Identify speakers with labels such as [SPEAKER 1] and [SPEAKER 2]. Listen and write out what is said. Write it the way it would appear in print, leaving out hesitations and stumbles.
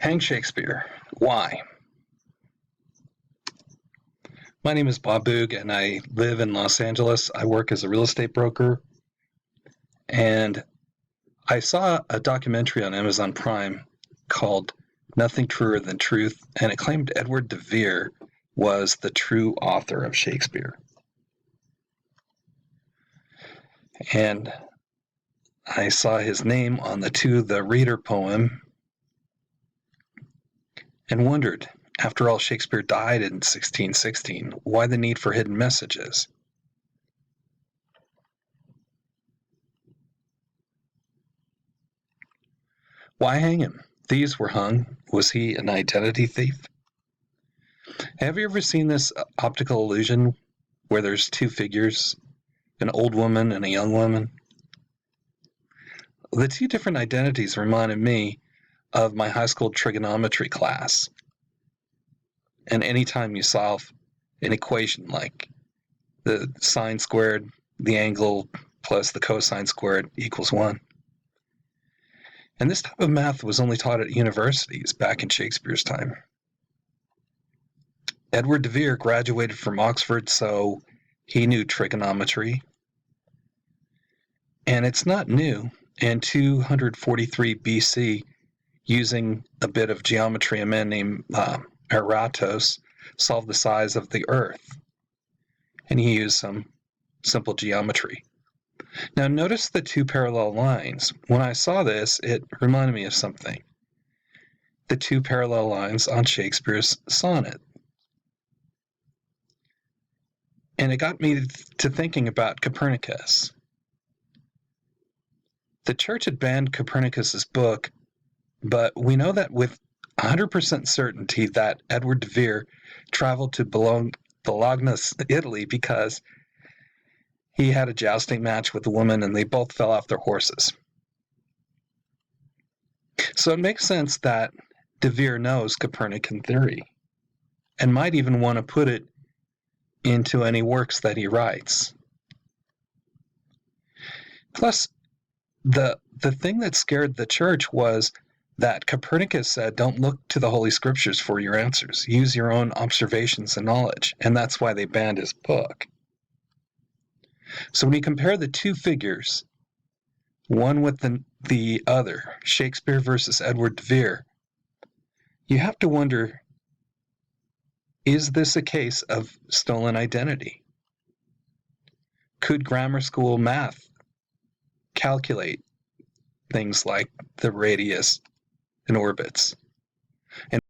[SPEAKER 1] Hang Shakespeare. Why? My name is Bob Boog, and I live in Los Angeles. I work as a real estate broker, and I saw a documentary on Amazon Prime called Nothing Truer Than Truth, and it claimed Edward de Vere was the true author of Shakespeare. And I saw his name on the To the Reader poem and wondered, after all, Shakespeare died in 1616, why the need for hidden messages? Why hang him? Thieves were hung. Was he an identity thief? Have you ever seen this optical illusion where there's two figures, an old woman and a young woman? The two different identities reminded me of my high school trigonometry class. And anytime you solve an equation like the sine squared, the angle plus the cosine squared equals 1. And this type of math was only taught at universities back in Shakespeare's time. Edward de Vere graduated from Oxford, so he knew trigonometry. And it's not new. In 243 BC, using a bit of geometry, a man named Eratos solved the size of the Earth. And he used some simple geometry. Now notice the two parallel lines. When I saw this, it reminded me of something. The two parallel lines on Shakespeare's sonnet. And it got me to thinking about Copernicus. The church had banned Copernicus's book, but we know that with 100% certainty that Edward de Vere traveled to Bologna, Italy, because he had a jousting match with a woman and they both fell off their horses. So it makes sense that de Vere knows Copernican theory and might even want to put it into any works that he writes. Plus, the thing that scared the church was that Copernicus said, don't look to the Holy Scriptures for your answers. Use your own observations and knowledge. And that's why they banned his book. So when you compare the two figures, one with the other, Shakespeare versus Edward de Vere, you have to wonder, is this a case of stolen identity? Could grammar school math calculate things like the radius and orbits? And